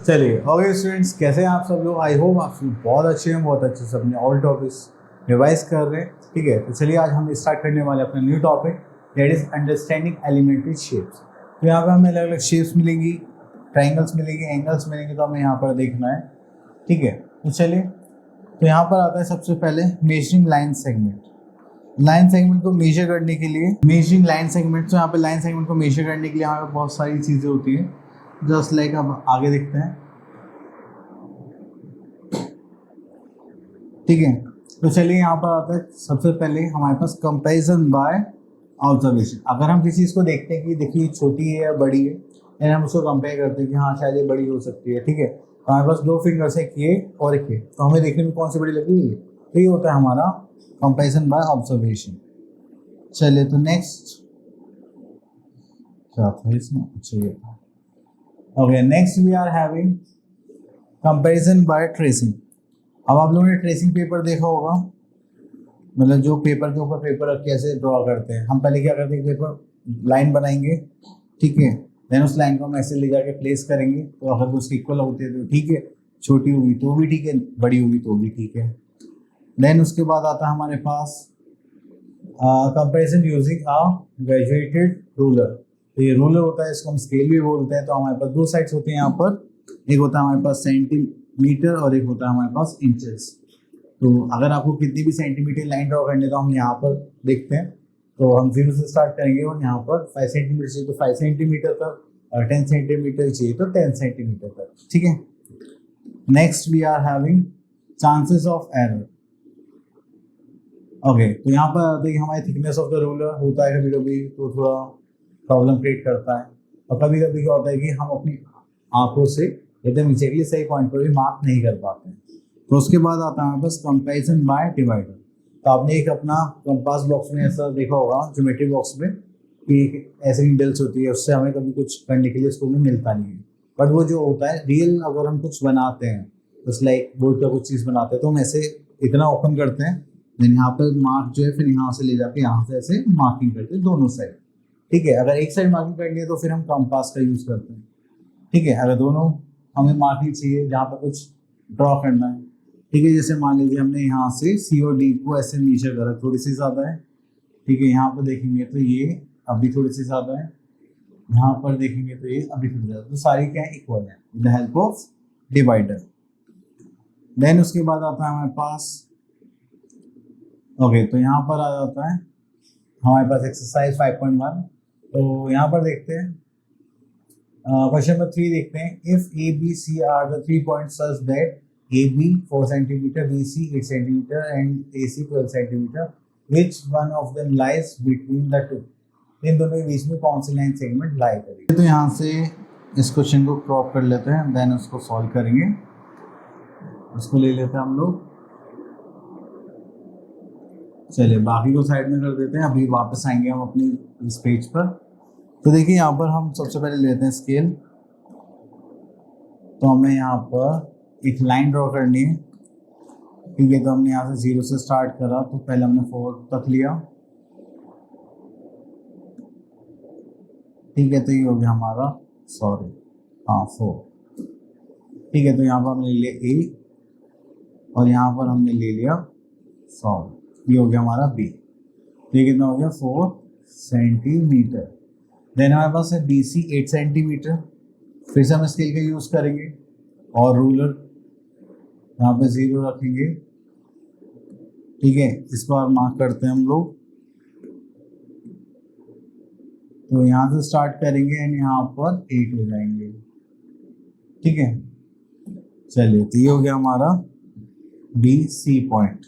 चलिए okay students, कैसे हैं आप सब लोग। आई होप आप सब बहुत अच्छे हैं, बहुत अच्छे से अपने ऑल टॉपिक्स रिवाइज कर रहे हैं। ठीक है, तो चलिए आज हम स्टार्ट करने वाले अपना new topic, that is understanding elementary shapes. तो यहाँ पे हमें अलग अलग शेप्स मिलेंगी, ट्राइंगल्स मिलेंगे, एंगल्स मिलेंगे, तो हमें यहाँ पर देखना है। ठीक है, तो चलिए, तो यहाँ पर आता है सबसे पहले measuring line segment. Line segment को मेजर करने के लिए, मेजरिंग लाइन सेगमेंट, तो यहाँ पे लाइन सेगमेंट को मेजर करने के लिए हमारे बहुत सारी चीज़ें होती हैं। जस्ट लाइक अब आगे देखते हैं। ठीक है, तो चलिए यहाँ पर आता है सबसे पहले हमारे पास कंपैरिजन बाय ऑब्जर्वेशन। अगर हम किसी चीज़ को देखते हैं कि देखिए छोटी है या बड़ी है, एंड हम उसको कंपेयर करते हैं कि हाँ शायद ये बड़ी हो सकती है। ठीक है, तो हमारे पास दो फिंगर्स है, ये और एक ये, तो हमें देखने में कौन सी बड़ी लग रही है, तो ये होता है हमारा कंपैरिजन बाय ऑब्जर्वेशन। चलिए, तो नेक्स्ट क्या था इसमें, अच्छा ये था। Okay, next we are having comparison by tracing. अब आप लोगों ने ट्रेसिंग पेपर देखा होगा, मतलब जो पेपर के ऊपर पेपर रख के ऐसे ड्रॉ करते हैं। हम पहले क्या करते हैं, पेपर लाइन बनाएंगे, ठीक है, देन उस लाइन को हम ऐसे ले जाके प्लेस करेंगे, तो अगर वो उसकी इक्वल होती है तो ठीक है, छोटी होगी तो भी ठीक है, बड़ी होगी तो भी ठीक है। देन उसके बाद आता है हमारे पास comparison using a graduated ruler. तो ये रूलर होता है, इसको हम स्केल भी बोलते हैं। तो हमारे पास दो साइड्स होते हैं यहाँ पर, एक होता है हमारे पास सेंटीमीटर और एक होता है हमारे पास इंचेस। तो अगर आपको कितनी भी सेंटीमीटर लाइन ड्रॉ करनी है तो हम यहाँ पर देखते हैं। तो हम 0 से स्टार्ट करेंगे और यहाँ पर 5 सेंटीमीटर चाहिए तो 5 सेंटीमीटर तक, 10 सेंटीमीटर चाहिए तो 10 सेंटीमीटर तक। ठीक है, next we are having chances of error. Okay, तो यहाँ पर देखिए हमारी थिकनेस ऑफ द रूलर होता है कभी कभी तो थोड़ा प्रॉब्लम क्रिएट करता है, और कभी कभी क्या होता है कि हम अपनी आंखों से एकदम एग्जैक्टली सही पॉइंट पर भी मार्क नहीं कर पाते हैं। तो उसके बाद आता है हमारे पास कंपैरिजन बाय डिवाइडर। तो आपने एक अपना कंपास बॉक्स में ऐसा देखा होगा, ज्योमेट्री बॉक्स में, कि ऐसे नीडल्स होती है, उससे हमें कभी कुछ करने के लिए स्कूल में मिलता नहीं है। बट वो जो होता है रियल, अगर हम कुछ बनाते हैं, जस्ट लाइक बोर्ड का कुछ चीज़ बनाते हैं, तो हम ऐसे इतना ओपन करते हैं, देन यहाँ पर मार्क जो है फिर यहाँ से ले जाके यहाँ से ऐसे मार्किंग करते हैं दोनों साइड। ठीक है, अगर एक साइड मार्किंग करनी है तो फिर हम कंपास का यूज़ करते हैं। ठीक है, अगर दोनों हमें मार्किंग चाहिए जहाँ पर कुछ ड्रॉ करना है, ठीक है, जैसे मान लीजिए हमने यहाँ से सी और डी को ऐसे मेजर करा, थोड़ी सी ज़्यादा है। ठीक है, यहाँ पर देखेंगे तो ये अभी थोड़ी सी ज़्यादा है, यहाँ पर देखेंगे तो ये अभी थोड़ी ज़्यादा, तो सारी क्या है, इक्वल है with the help of divider. Then उसके बाद आता है हमारे पास, ओके, तो यहाँ पर आ जाता है हमारे पास एक्सरसाइज 5.1। तो यहाँ पर देखते हैं क्वेश्चन नंबर 3 देखते हैं। If A B C are the 3 points such that A B 4 centimetre, B C 8 centimetre and A C 12 centimetre, which one of them lies between the two. इन दोनों के बीच में कौन सी लाइन सेगमेंट लाई करेगी। तो यहाँ से इस क्वेश्चन को क्रॉप कर लेते हैं, देन उसको सॉल्व करेंगे। उसको ले लेते हैं हम लोग, चलिए बाकी को साइड में कर देते हैं, अभी वापस आएंगे हम अपनी इस पेज पर। तो देखिए यहाँ पर हम सबसे पहले लेते हैं स्केल। तो हमें यहाँ पर एक लाइन ड्रॉ करनी है। ठीक है, तो हमने यहाँ से 0 से स्टार्ट करा, तो पहले हमने 4 तक लिया। ठीक है, तो ये हो गया हमारा, सॉरी, हाँ 4। ठीक है, तो यहाँ पर हमने ले लिया ए और यहाँ पर हमने ले लिया सॉल्व, ये हो गया हमारा बी। तो ये कितना हो गया, 4 सेंटीमीटर। देन हमारे पास है बी सी 8 सेंटीमीटर। फिर से हम स्केल का यूज़ करेंगे और रूलर यहाँ पे 0 रखेंगे। ठीक है, इस बार मार्क करते हैं हम लोग, तो यहाँ से स्टार्ट करेंगे एंड यहाँ पर 8 हो जाएंगे। ठीक है, चलिए, तो ये हो गया हमारा बी सी पॉइंट।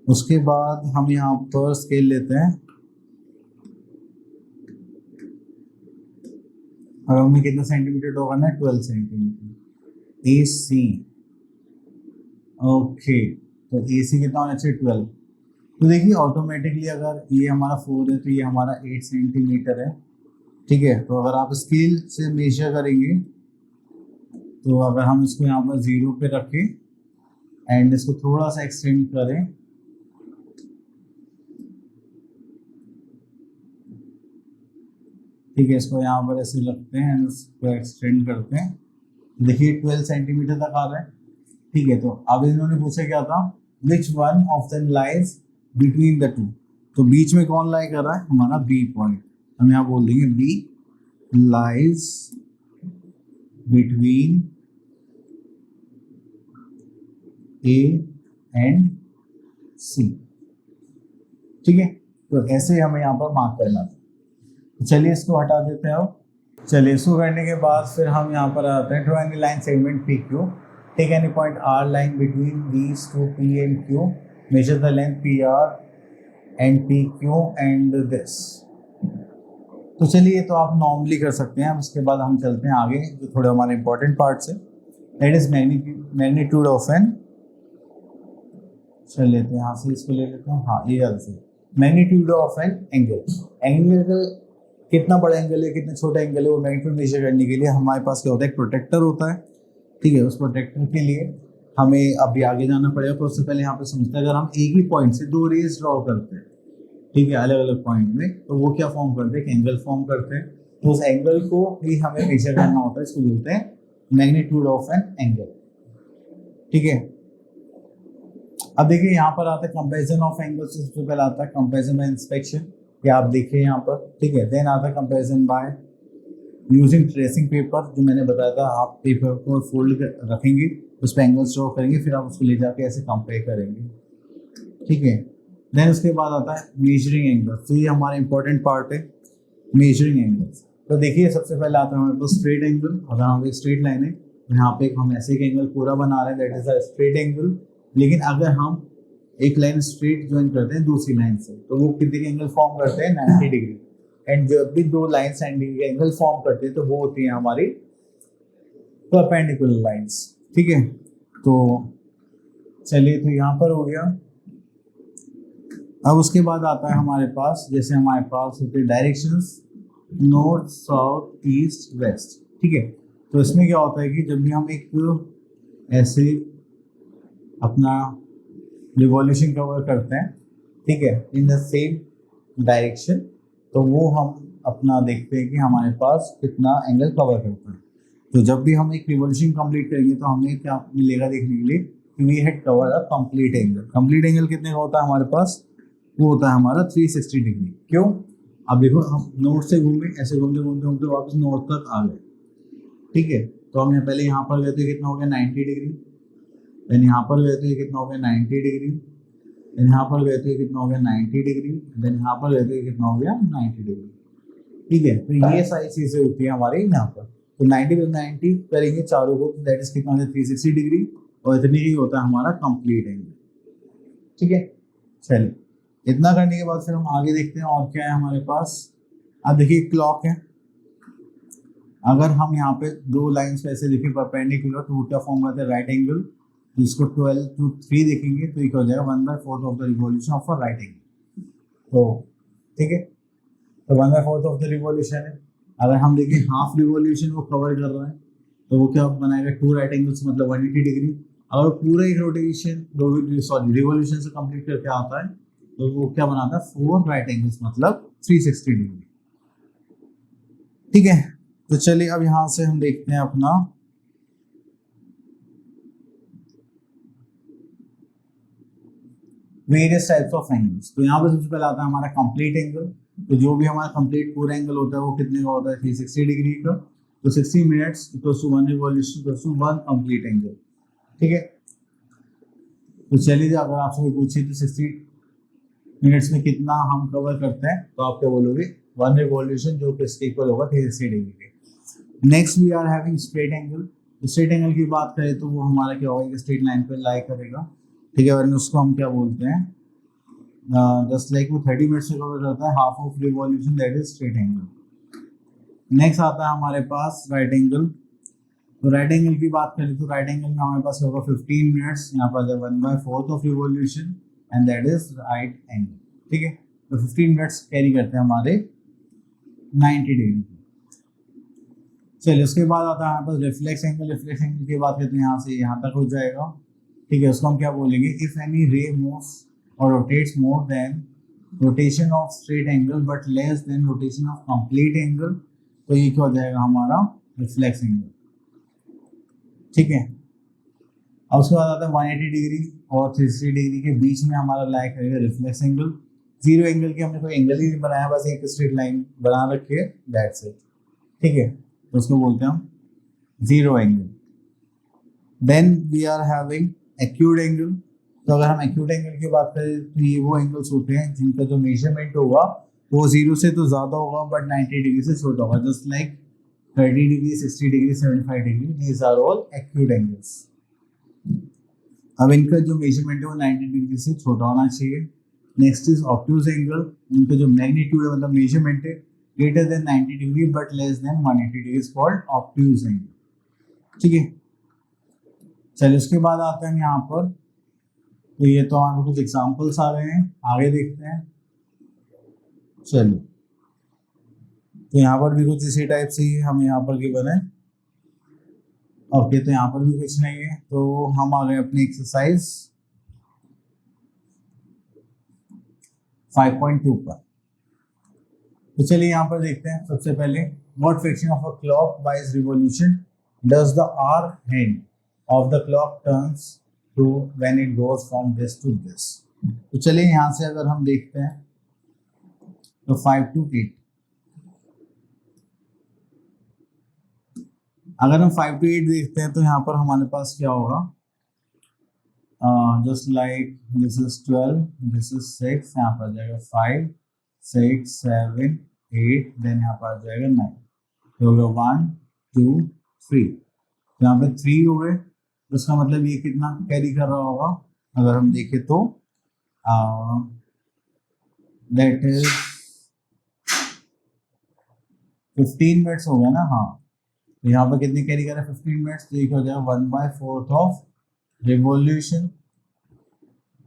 उसके बाद हम यहाँ पर स्केल लेते हैं, और हमें कितना सेंटीमीटर ड्रॉ करना है, 12 सेंटीमीटर ए सी। ओके, तो ए सी कितना होना चाहिए, 12। तो देखिए ऑटोमेटिकली अगर ये हमारा 4 है तो ये हमारा 8 सेंटीमीटर है। ठीक है, तो अगर आप स्केल से मेजर करेंगे, तो अगर हम इसको यहाँ पर 0 पे रखें एंड इसको थोड़ा सा एक्सटेंड करें, ठीक है, इसको यहाँ पर ऐसे रखते हैं, इसको एक्सटेंड करते हैं, देखिए 12 सेंटीमीटर तक आ रहा है। ठीक है, तो अब इन्होंने पूछा क्या था, विच one of the lies between the to, तो बीच में कौन लाई कर रहा है, हमारा बी पॉइंट। हम यहाँ बोल देंगे B lies between A and C. ठीक है, तो ऐसे हमें यहाँ पर मार्क करना था। तो चलिए इसको हटा देते हैं। अब चलिए इसको करने के बाद फिर हम यहाँ पर आते हैं, draw any line segment P Q, take any point R line between these two P and Q, measure the length P R and P Q and this. तो चलिए, तो आप नॉर्मली कर सकते हैं। उसके बाद हम चलते हैं आगे जो थोड़े हमारे इंपॉर्टेंट पार्ट्स है, that is magnitude of an, चल लेते हैं यहाँ से, इसको ले लेते हैं, हाँ ये याद से, magnitude of an angle. Angle कितना बड़ा एंगल है, कितना छोटा एंगल है, वो मैग्नीट्यूड मेजर करने के लिए हमारे पास क्या होता है, एक प्रोटेक्टर होता है। ठीक है, उस प्रोटेक्टर के लिए हमें अभी आगे जाना पड़ेगा, पर उससे पहले यहाँ पे समझते हैं, अगर हम एक ही पॉइंट से दो रेज ड्रॉ करते हैं, ठीक है, अलग अलग पॉइंट में, तो वो क्या फॉर्म करते हैं, एक एंगल फॉर्म करते हैं। तो उस एंगल को भी हमें मेजर करना होता है, इसको बोलते हैं मैग्नीट्यूड ऑफ एन एंगल। ठीक है, अब देखिए यहाँ पर आता है कंपैरिजन ऑफ एंगल्स। सबसे पहले आता है कंपैरिजन बाय इंस्पेक्शन, ये आप देखिए यहाँ पर। ठीक है, देन आता है comparison by using tracing paper, जो मैंने बताया था, आप पेपर को फोल्ड रखेंगे, उस पर एंगल्स ड्रॉ करेंगे, फिर आप उसको ले जाके ऐसे कंपेयर करेंगे। ठीक है, देन उसके बाद आता है मेजरिंग एंगल्स। तो ये हमारा इंपॉर्टेंट पार्ट है, मेजरिंग एंगल्स। तो देखिए सबसे पहले आता है हमारे पास स्ट्रेट एंगल। अगर हम एक स्ट्रेट लाइन है, यहाँ पे हम ऐसे एक एंगल पूरा बना रहे हैं, that is a straight angle. लेकिन अगर हम एक लाइन स्ट्रेट ज्वाइन करते हैं दूसरी लाइन से, तो वो कितने एंगल फॉर्म करते हैं, 90 डिग्री। एंड जब भी दो लाइन 90 डिग्री एंगल फॉर्म करते हैं, तो वो होती है हमारी परपेंडिकुलर लाइंस। ठीक है, तो चलिए, तो यहाँ पर हो गया। अब उसके बाद आता है हमारे पास, जैसे हमारे पास होते हैं directions, north south east west. ठीक है, तो इसमें क्या होता है कि जब भी हम एक ऐसे अपना रिवॉल्यूशन कवर करते हैं, ठीक है, इन द सेम डायरेक्शन, तो वो हम अपना देखते हैं कि हमारे पास कितना एंगल कवर करता है। तो जब भी हम एक रिवॉल्यूशन कंप्लीट करेंगे, तो हमें क्या मिलेगा देखने के लिए, कि we had cover a complete angle. Complete angle कितने का होता है हमारे पास, वो होता है हमारा 360 डिग्री। क्यों, अब देखो हम नॉर्थ से घूमे, ऐसे घूमते घूमते घूमते वापस नॉर्थ तक आ गए। ठीक है, तो हम पहले यहाँ पर गए थे, कितना हो गया 90 डिग्री, देन यहाँ पर गए थे, कितना हो गया 90 डिग्री, देन यहाँ पर गए थे, कितना हो गया 90 डिग्री, देन यहाँ पर गए थे, कितना हो गया 90 डिग्री। ठीक है, तो ये सारी चीजें होती है हमारे यहाँ पर। तो 90 करेंगे चारों को, दैट इज कितना हो गया 360 डिग्री, और इतनी ही होता है हमारा कंप्लीट एंगल। ठीक है, चलिए, इतना करने के बाद फिर हम आगे देखते हैं और क्या है हमारे पास। अब देखिए क्लॉक है, अगर हम यहाँ पे दो लाइंस पे ऐसे देखिए परपेंडिकुलर, तो वो क्या फॉर्म करते हैं, राइट एंगल। इसको 12 to 3 देखेंगे, तो एक हो जाएगा 1/4 of the revolution of a right angle. तो ठीक है, तो 1/4 ऑफ द रिवॉल्यूशन है। अगर हम देखें हाफ रिवॉल्यूशन वो कवर कर रहा है, तो वो क्या बनाएगा, 2 राइट एंगल्स मतलब 180 डिग्री। अगर पूरा एक रोटेशन रिवॉल्यूशन से कंप्लीट करके आता है, तो वो क्या बनाता है, 4 राइट एंगल्स मतलब 360 डिग्री। ठीक है, तो चलिए अब यहां से हम देखते हैं अपना वेरियस टाइप्स ऑफ एंगल्स। तो यहाँ पे सबसे पहले आता है हमारा कंप्लीट एंगल। तो जो भी हमारा कंप्लीट पूरा एंगल होता है, वो कितने का होता है, 360 डिग्री का। तो 60 minutes equals to 1 revolution equals to 1 complete angle. ठीक है, तो चलिए, अगर आपसे कोई पूछे तो 60 मिनट्स में कितना हम कवर करते हैं, तो आप क्या बोलोगे, 1 रिवॉल्यूशन, जो कि इसके इक्वल होगा 360 डिग्री के। Next we are having straight angle. Straight angle की बात करें तो वो हमारा क्या होगा, स्ट्रेट लाइन पे लाई करेगा। ठीक है, और उसको हम क्या बोलते हैं, जस्ट लाइक वो 30 मिनट्स से कवर करता है, half of revolution, that is straight angle. Next आता है हमारे पास राइट एंगल। तो राइट एंगल की बात करें तो राइट एंगल में हमारे पास होगा 15 मिनट्स, यहाँ पर 1/4 of revolution, and that is right angle. ठीक है, तो 15 मिनट्स कैरी करते हैं हमारे 90 डिग्री। चलिए, उसके बाद आता है हमारे पास रिफ्लेक्स एंगल। रिफ्लेक्स एंगल की बात करते हैं, यहाँ से यहाँ तक हो जाएगा। ठीक है, उसको हम क्या बोलेंगे, इफ एनी रे मूव्स और rotates more than rotation of straight angle but less than rotation of complete angle, तो ये क्या हो जाएगा हमारा रिफ्लेक्स एंगल, ठीक है। अब उसके बाद आता है 180 डिग्री और 360 डिग्री के बीच में हमारा लाई करेगा रिफ्लेक्स एंगल। जीरो एंगल की हमने कोई एंगल ही नहीं बनाया, बस एक स्ट्रेट लाइन बना रखी है, दैट्स इट, ठीक है। तो उसको बोलते हैं हम zero angle. Then we are having acute angle. तो अगर हम एक्यूट एंगल की बात करें तो ये वो एंगल्स होते हैं जिनका जो मेजरमेंट होगा वो जीरो से तो ज्यादा होगा बट 90 डिग्री से छोटा होगा, just like 30 degree, 60 degree, 75 degree, these are all acute angles. अब इनका जो मेजरमेंट है वो 90 डिग्री से छोटा होना चाहिए। Next is obtuse angle. इनका जो मैग्नीट्यूड है मतलब मेजरमेंट है greater than 90 degree but less than 180 degree is called obtuse angle, ठीक है। चलिए उसके बाद आते हैं यहाँ पर, तो ये तो हमारे कुछ एग्जांपल्स आ रहे हैं, आगे देखते हैं। चलिए तो यहाँ पर भी कुछ इसी टाइप से ही हम यहाँ पर गिवन है। ओके तो यहाँ पर भी कुछ नहीं है, तो हम आ गए अपनी एक्सरसाइज 5.2 पर। तो चलिए यहाँ पर देखते हैं। सबसे पहले what fraction of a clockwise revolution does the hour hand of the clock turns to when it goes from this to this. तो चलिए यहाँ से अगर हम देखते हैं तो 5 to 8, अगर हम 5 to 8 देखते हैं तो यहाँ पर हमारे पास क्या होगा, just like this is 12, this is 6, यहाँ पर आ जाएगा 5, 6, 7, 8, देन यहाँ पर आ जाएगा 9, तो हो गया 1, 2, 3, तो यहाँ पे 3 हो गए। तो इसका मतलब ये कितना कैरी कर रहा होगा, अगर हम देखें तो दैट इज 15 मिनट्स हो गया ना, हाँ। तो यहाँ पर कितनी कैरी कर रहे हैं 15 मिनट्स, तो एक हो जाएगा 1/4 of revolution,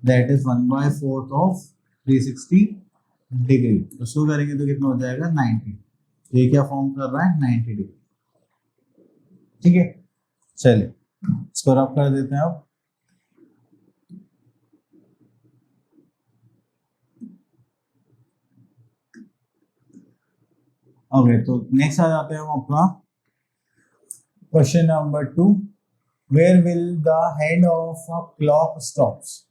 that is 1/4 of 360 degree. तो शो करेंगे तो कितना हो जाएगा 90। तो ये क्या फॉर्म कर रहा है 90 डिग्री, ठीक है। चलिए इसको रब कर देते हैं अब। ओके तो नेक्स्ट आ जाते हैं हम अपना question number 2, where will the hand of a clock stops.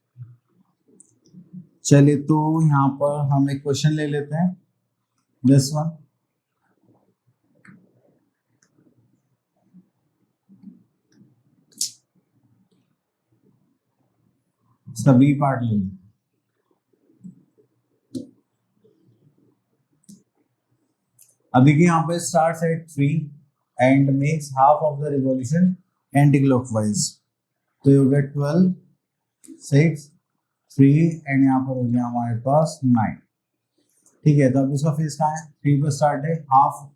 चलिए तो यहाँ पर हम एक क्वेश्चन ले लेते हैं, दिस वन। सभी पार्ट ले लेते। अब देखिए यहाँ पे starts at 3 and makes half of the revolution anti clockwise. तो ये हो गया 12, 6, 3 एंड यहाँ पर हो गया हमारे पास 9, ठीक है। तो अब उसका फेस कहाँ है, 3 पर स्टार्ट है, हाफ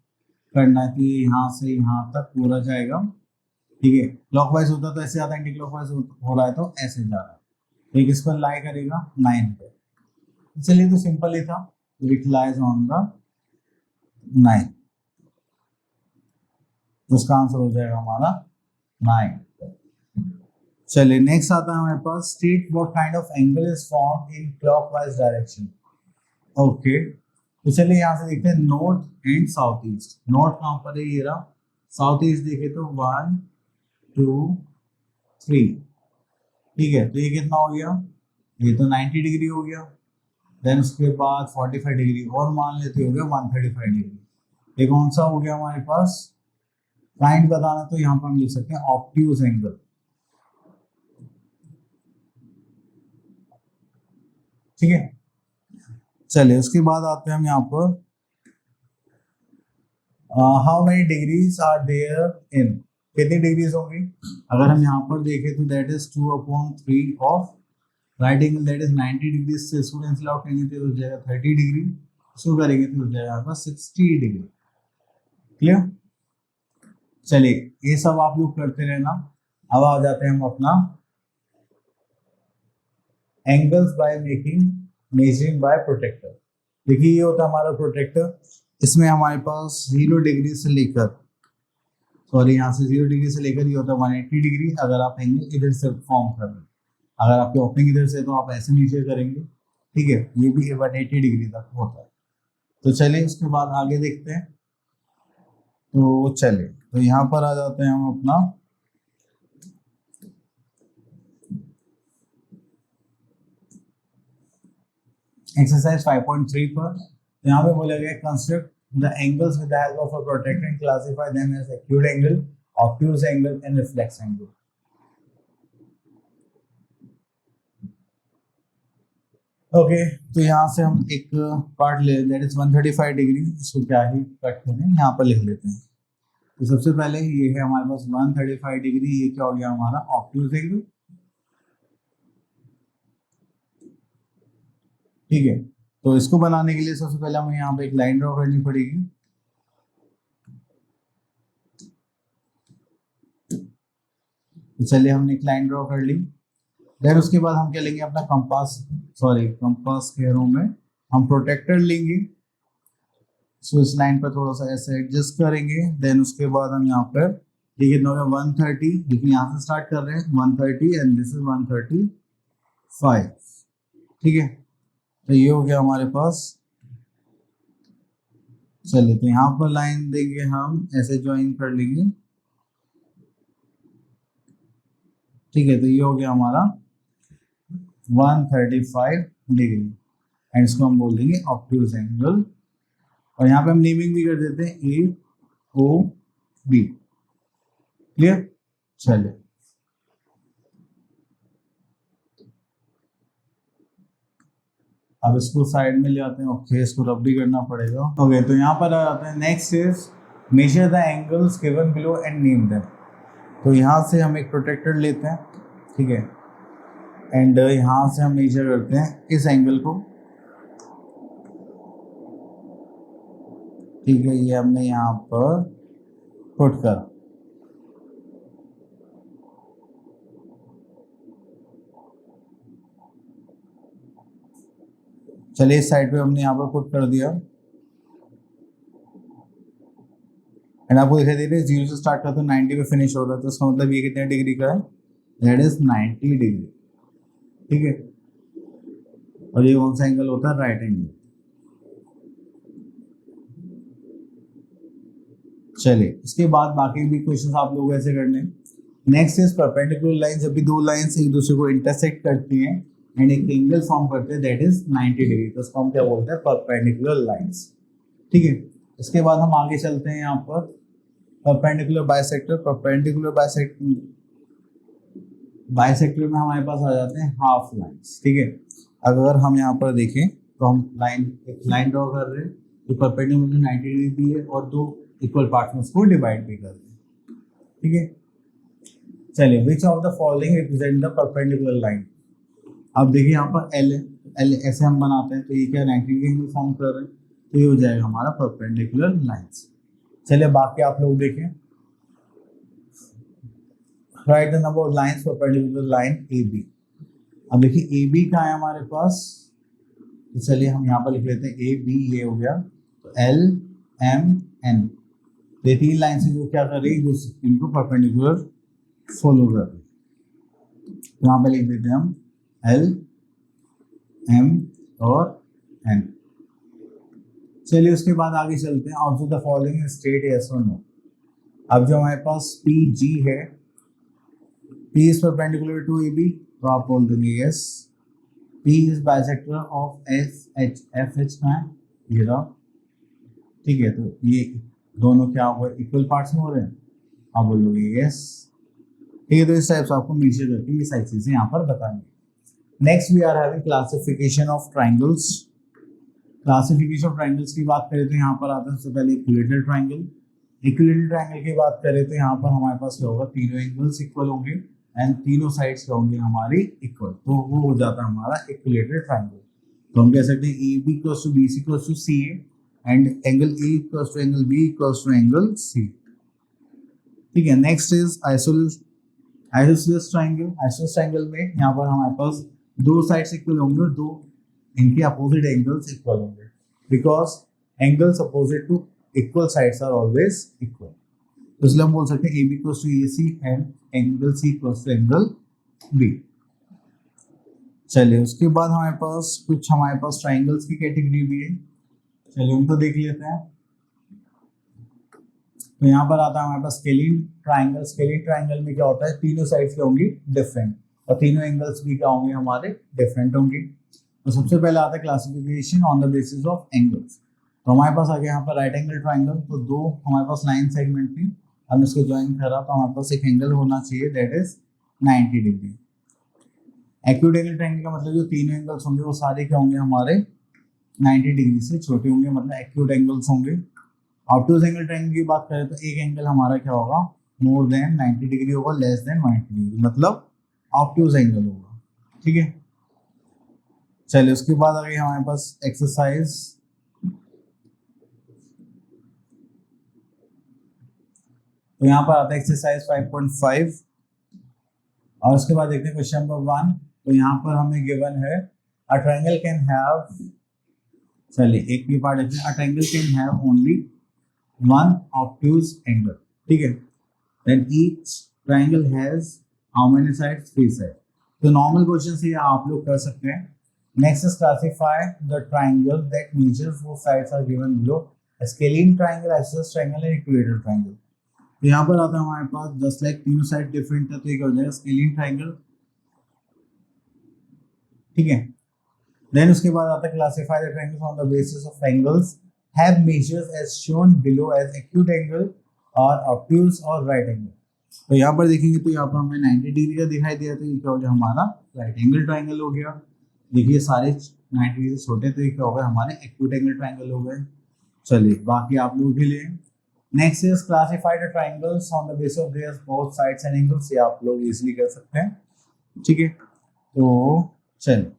करना है, तो ये यहाँ से यहाँ तक पूरा जाएगा, ठीक है। क्लॉकवाइज होता तो ऐसे आता है, एंटी क्लॉकवाइज हो रहा है तो ऐसे जा रहा है, तो किस पर लाई करेगा 9 पे। चलिए तो सिंपल ही था, इट लाइज ऑन द 9, उसका आंसर हो जाएगा हमारा 9। चलिए नेक्स्ट आता है हमारे पास, state what kind of angle is form in clockwise direction. Okay तो चलिए यहाँ से देखते हैं north and south east. North कहाँ पर है, ये रहा। साउथ ईस्ट देखे तो 1, 2, 3, ठीक है। तो ये कितना हो गया, ये तो 90 डिग्री हो गया। देन उसके बाद 45 डिग्री और मान लेते हो गया 135 डिग्री। ये कौन सा हो गया हमारे पास, काइंड बताना तो यहाँ पर हम लिख सकते हैं ऑब्ट्यूज एंगल, ठीक है। चलिए उसके बाद आते हैं हम यहाँ पर, how many degrees are there in, कितनी डिग्रीज होंगी। अगर हम यहाँ पर देखें तो that is 2/3 of right angle, that is 90 degree से इसको कैंसिल आउट करेंगे तो हो जाएगा 30 डिग्री, इसको करेंगे तो हो जाएगा आपका 60 डिग्री। क्लियर। चलिए ये सब आप लोग करते रहना। अब आ जाते हैं हम अपना angles by measuring by protractor. देखिए ये होता है हमारा प्रोटेक्टर, इसमें हमारे पास 0 डिग्री से लेकर, सॉरी यहाँ से 0 डिग्री से लेकर ये होता है 180 डिग्री। अगर आप एंगल इधर से फॉर्म कर रहे हैं, अगर आपकी ओपनिंग इधर से तो आप ऐसे नीचे करेंगे, ठीक है। ये भी 180 डिग्री तक होता है। तो चलिए उसके बाद आगे देखते हैं। तो चले, तो यहाँ पर आ जाते हैं हम अपना एक्सरसाइज 5.3 पर। यहाँ पे बोला गया construct the angles with the help of a protractor and classify them as acute angle, obtuse angle and reflex angle. Okay, तो यहाँ से हम एक पार्ट ले, दैट इज 135 डिग्री, इसको क्या ही कट करें, यहाँ पर लिख लेते हैं। तो सबसे पहले ये है हमारे पास 135 डिग्री, ये क्या हो गया हमारा ऑब्ट्यूज एंगल। ठीक है, तो इसको बनाने के लिए सबसे पहले हमें यहाँ पे एक लाइन ड्रॉ करनी पड़ेगी। तो चलिए हमने एक लाइन ड्रॉ कर ली। देन उसके बाद हम क्या लेंगे, अपना कंपास, सॉरी कंपास कह रहा हूं मैं, हम प्रोटेक्टर लेंगे। सो इस लाइन पर थोड़ा सा ऐसे एडजस्ट करेंगे। देन उसके बाद हम यहाँ पर ये कितना हो गया 130, लेकिन यहाँ से स्टार्ट कर रहे हैं 130 एंड दिस इज 135। ठीक है, तो ये हो गया हमारे पास। चलिए, तो यहाँ पर लाइन देंगे हम, ऐसे ज्वाइन कर लेंगे। ठीक है, तो ये हो गया हमारा 135 डिग्री एंड इसको हम बोल देंगे ऑब्ट्यूज एंगल। और यहाँ पे हम नेमिंग भी कर देते हैं ए ओ बी। क्लियर? चलिए, अब इसको साइड में ले आते हैं। ओके, इसको रब भी करना पड़ेगा। ओके, तो यहाँ पर आ जाते हैं। Next is measure the angles given below and name them. तो यहाँ से हम एक प्रोटेक्टर लेते हैं, ठीक है, एंड यहाँ से हम मेजर करते हैं इस एंगल को। ठीक है, ये हमने यहाँ पर पुट करा। चलिए, इस साइड पे हमने यहाँ पर पुट कर दिया एंड आपको दिखाई दे रहा है 0 से स्टार्ट करते हैं 90 पे फिनिश हो रहा है। तो इसका मतलब ये कितने डिग्री का है, दैट इज 90 डिग्री। ठीक है, और ये कौन सा एंगल होता है, राइट एंगल। चलिए, इसके बाद बाकी भी क्वेश्चंस आप लोग ऐसे करने। Next is perpendicular line. जब भी दो लाइंस एक दूसरे को इंटरसेक्ट करती हैं एंड एक एंगल फॉर्म करते हैं, दैट इज 90 डिग्री, तो इसको हम क्या बोलते हैं, परपेंडिकुलर लाइंस। ठीक है, इसके बाद हम आगे चलते हैं यहाँ पर परपेंडिकुलर बाइसेक्टर। परपेंडिकुलर बाइसेक्टर में हमारे पास आ जाते हैं हाफ लाइंस। ठीक है, अगर हम यहाँ पर देखें तो हम एक लाइन ड्रॉ कर रहे हैं, तो परपेंडिकुलर 90 डिग्री है और दो इक्वल पार्ट में उसको डिवाइड भी कर रहे हैं। ठीक है, चलिए, which of the following represent the perpendicular line. अब देखिए यहाँ पर एल ऐसे हम बनाते हैं, तो ये क्या 90 डिग्री फॉर्म कर रहे हैं, तो ये हो जाएगा हमारा परपेंडिकुलर लाइंस। चलिए, बाकी आप लोग देखें। Write the number of lines perpendicular line A B. अब देखिए ए बी का है हमारे पास, तो चलिए हम यहाँ पर लिख लेते हैं ए बी, ये हो गया। तो एल एम एन, ये तीन लाइन से जो क्या कर रही है, इनको परपेंडिकुलर फॉलो कर रही है। तो यहाँ पे लिख देते हैं हम एल एम और एन। चलिए, उसके बाद आगे चलते हैं। Also the following state yes और नो। अब जो हमारे पास पी जी है, P is perpendicular to A B, तो आप बोल देंगे yes. P is bisector of F H, F H का है ये रहा। ठीक है, तो ये दोनों क्या हुआ, इक्वल पार्ट्स में हो रहे हैं, आप बोलोगे यस। ठीक है, तो इस टाइप से आपको मेजर करके ये सारी चीजें यहाँ पर बताएंगे। Next we are having classification of triangles. Classification of triangles की बात करें तो यहाँ पर आता है सबसे पहले इक्विलेटरल ट्राइंगल। इक्विलेटरल ट्राइंगल की बात करें तो यहाँ पर हमारे पास क्या होगा, तीनों एंगल्स इक्वल होंगे एंड तीनों साइड्स क्या होंगे हमारी इक्वल, तो वो हो जाता है हमारा इक्विलेटरल ट्राइंगल। तो हम कह सकते हैं A B equals to B C equals to C A and angle A equals to angle B equals to angle C. ठीक है, next is isosceles triangle. Isosceles triangle में यहाँ पर हमारे पास दो साइड्स इक्वल होंगे और दो इनके अपोजिट एंगल्स इक्वल होंगे, because angles opposite to equal sides are always equal. तो इसलिए हम बोल सकते हैं A B equals to A C and angle C equals to angle B. चलिए, उसके बाद हमारे पास ट्राइंगल्स की कैटेगरी भी है, चलिए उनको देख लेते हैं। तो यहाँ पर आता है हमारे पास स्केलिन ट्राइंगल। स्केलिन ट्राइंगल में क्या होता है, तीनों साइड्स क्या होंगी डिफरेंट, और तीनों एंगल्स भी क्या होंगे हमारे डिफरेंट होंगे। तो सबसे पहले आता है classification on the basis of angles. तो हमारे पास आ गया यहाँ पर राइट एंगल ट्राइंगल। तो दो हमारे पास लाइन सेगमेंट थी, हमने इसको ज्वाइन करा, तो हमारे पास एक एंगल होना चाहिए that is 90 degree. Acute angle triangle का मतलब जो तीनों एंगल्स होंगे वो सारे क्या होंगे हमारे 90 डिग्री से छोटे होंगे, मतलब एक्यूट एंगल्स होंगे। ऑब्टूज एंगल ट्रायंगल की बात करें तो एक एंगल हमारा क्या होगा, मोर देन 90 डिग्री होगा, लेस देन 90 डिग्री, मतलब ऑब्टूज एंगल होगा। ठीक है, चलिए उसके बाद आ गई हमारे पास एक्सरसाइज। तो यहाँ पर आता है एक्सरसाइज 5.5 और उसके बाद देखते हैं क्वेश्चन नंबर 1। तो यहाँ पर हमें गिवन है अ ट्रायंगल कैन हैव, चलिए एक भी पार्ट देखते हैं, a triangle can have only one obtuse angle. ठीक है, then each triangle has how many sides, 3 sides। तो नॉर्मल क्वेश्चन से आप लोग कर सकते हैं। Next is classify the triangle that measures both sides are given below, scalene triangle, isosceles triangle and equilateral triangle. तो यहाँ पर आता है हमारे पास जस्ट लाइक तीनों साइड डिफरेंट है, तो ये क्या हो जाएगा स्केलिन ट्राइंगल। ठीक है, देन उसके बाद आता है classify the triangles on the basis of angles have measures as shown below as acute angle और ऑब्ट्यूज और राइट एंगल। तो यहाँ पर देखेंगे तो यहाँ पर हमें 90 डिग्री का दिखाई दिया, तो ये क्या हो गया हमारा राइट एंगल ट्राइंगल हो गया। देखिए सारे 90 डिग्री से छोटे, तो ये क्या हो गया हमारे एक्यूट एंगल ट्राइंगल हो गए। चलिए बाकी आप लोगों के लिए next is classify the triangles on the basis of their both sides and angles. ये आप लोग इजीली कर सकते हैं। ठीक है, तो चलिए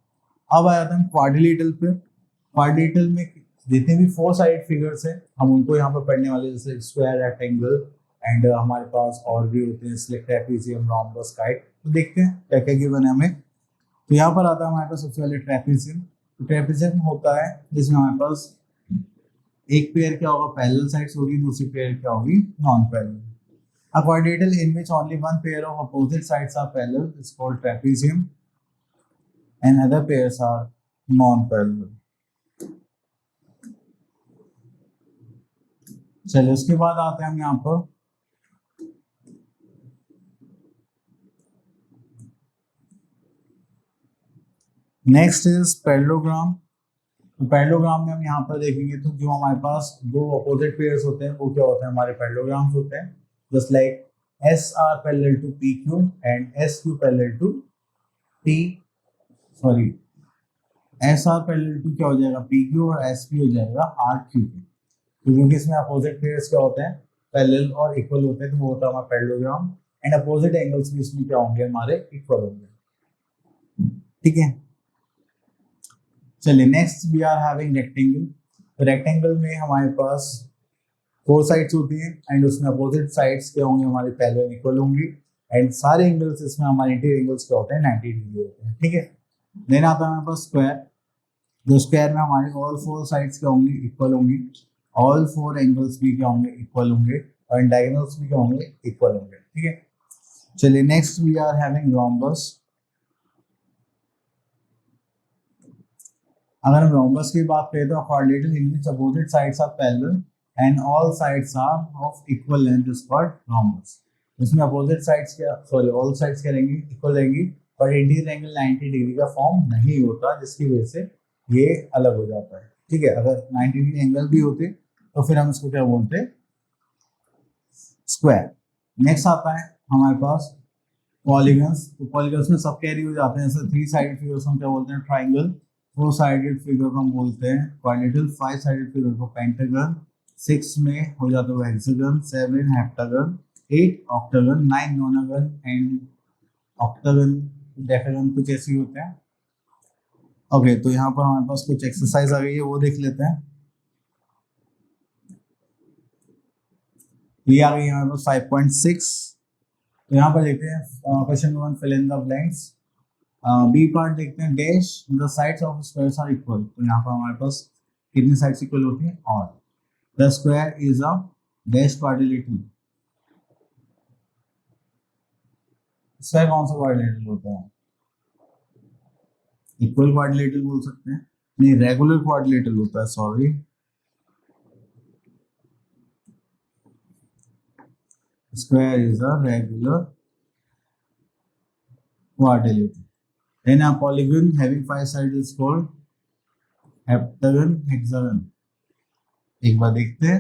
अब आया था हम क्वाड्रिलेटरल पे। क्वाड्रिलेटरल में जितने भी 4 साइड फिगर्स हैं हम उनको यहाँ पर पढ़ने वाले, जैसे स्क्वायर, रेक्टेंगल एंड हमारे पास और भी होते हैं ट्रेपेजियम, रोम्बस, काइट। तो देखते हैं क्या क्या गिवन है हमें। तो यहाँ पर आता है हमारे पास सबसे पहले ट्रेपेजियम। तो ट्रेपेजियम होता है जिसमें हमारे पास एक पेयर क्या होगा पैरेलल साइड्स होगी, दूसरी पेयर क्या होगी non parallel. A quadrilateral in which only one pair of opposite sides are parallel is called trapezium and other pairs are non-parallel। चलिए उसके बाद आते हैं हम यहाँ पर नेक्स्ट इज पैरेललोग्राम। पैरेललोग्राम में हम यहाँ पर देखेंगे तो जो हमारे पास दो अपोजिट पेयर्स होते हैं वो क्या होते हैं हमारे पैरेललोग्राम्स होते हैं। Just like S R parallel to P Q and S Q parallel to T, sorry S R parallel to क्या हो जाएगा पी क्यू और एस पी हो जाएगा आर क्यू। क्योंकि इसमें अपोजिट पेयर्स क्या होते हैं पैरेलल और इक्वल होते हैं, तो वो होता है हमारा पैरेललोग्राम एंड अपोजिट एंगल्स भी इसमें क्या होंगे हमारे इक्वल होंगे। ठीक है, चलिए next we are having rectangle. तो रेक्टेंगल में हमारे पास 4 साइड्स होती हैं एंड उसमें अपोजिट साइड्स क्या होंगे हमारे पैरेलल इक्वल होंगी एंड सारे एंगल्स इसमें हमारे इंटीरियर एंगल्स क्या होते हैं 90 डिग्री होते हैं। ठीक है, देन आता है हमारे पास स्क्वायर। जो स्क्वायर में हमारे ऑल 4 साइड्स क्या होंगी इक्वल होंगी, ऑल 4 एंगल्स भी क्या होंगे इक्वल होंगे और डायगोनल्स भी क्या होंगे इक्वल होंगे। ठीक है, चलिए next we are having rhombus. अगर हम रोम्बस की बात करें तो quadrilateral in which opposite sides are parallel and all sides are of equal length is called rhombus. इसमें अपोजिट साइड्स क्या सॉरी ऑल साइड्स क्या रहेंगी इक्वल रहेंगी, पर इंटीरियर एंगल 90 डिग्री का फॉर्म नहीं होता, जिसकी वजह से ये अलग हो जाता है। ठीक है, अगर 90 डिग्री एंगल भी होते तो फिर हम इसको क्या बोलते स्क्वायर। नेक्स्ट आता है हमारे पास पॉलीगन्स। तो पॉलीगन्स में सब कैरी हो जाते हैं, जैसे 3 साइड फिगर्स हम क्या बोलते हैं ट्राइंगल, 4 साइडेड फिगर को हम बोलते हैं क्वाड्रिलेटरल, 5 साइडेड फिगर को पेंटागन, 6 में हो जाता है hexagon, 7 heptagon, 8 octagon, 9 नोनागन and octagon decagon कुछ ऐसे ही होते हैं। ओके, तो यहाँ पर हमारे पास कुछ एक्सरसाइज आ गई है वो देख लेते हैं। ये आ गई हमारे पास 5.6। तो यहाँ पर देखते हैं question 1 fill in the blanks. B part देखते हैं dash the sides of squares are equal. तो यहाँ पर हमारे पास कितनी साइड्स इक्वल होती हैं और the square is a dash quadrilateral. Square कौन सा क्वाड्रिलेटरल होता है, इक्वल क्वाड्रिलेटरल बोल सकते हैं, नहीं रेगुलर क्वाड्रिलेटरल होता है, sorry square is a regular quadrilateral. Then a polygon having 5 sides is called heptagon, hexagon. एक बार देखते हैं,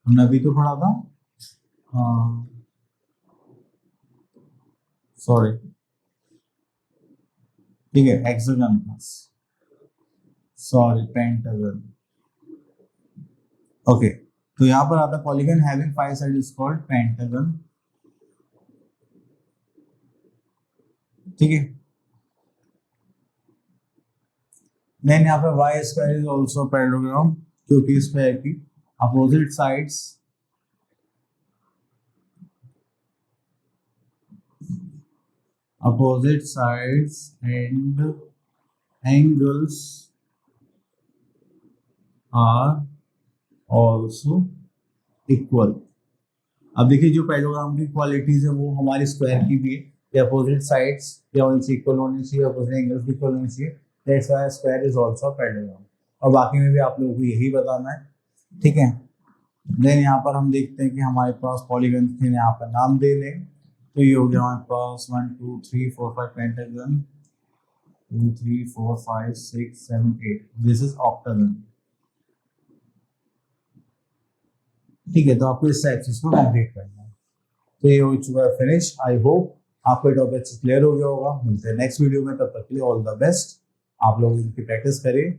हमने अभी तो पढ़ा था, सॉरी ठीक है, हेक्सागन था, सॉरी पेंटागन। ओके, तो यहाँ पर आता है polygon having 5 side is called pentagon. ठीक है, देन यहाँ पे why square is also parallelogram, क्योंकि स्क्वायर की opposite sides and angles are also equal. अब देखिए जो पैरेललोग्राम की क्वालिटीज है वो हमारे स्क्वायर की भी है, या अपोजिट साइड्स या उनसे इक्वल होनी चाहिए, अपोजिट एंगल्स भी इक्वल होनी चाहिए, that's why square is also parallelogram. और बाकी में भी आप लोगों को यही बताना है। ठीक है, देन यहाँ पर हम देखते हैं कि हमारे पास पॉलीगन के यहाँ पर नाम दे दें, तो ये हो गया हमारे पास 1 2 3 4 5 पेंटागन, 2 3 4 5 6 7 8, दिस इज ऑक्टागन। ठीक है, तो आपको इस एक्सरसाइज को कंप्लीट करना है। तो ये हो चुका है फिनिश। आई होप आपको टॉपिक क्लियर हो गया होगा। मिलते हैं नेक्स्ट वीडियो में, तब तक के लिए ऑल द बेस्ट। आप लोग इनकी प्रैक्टिस करें।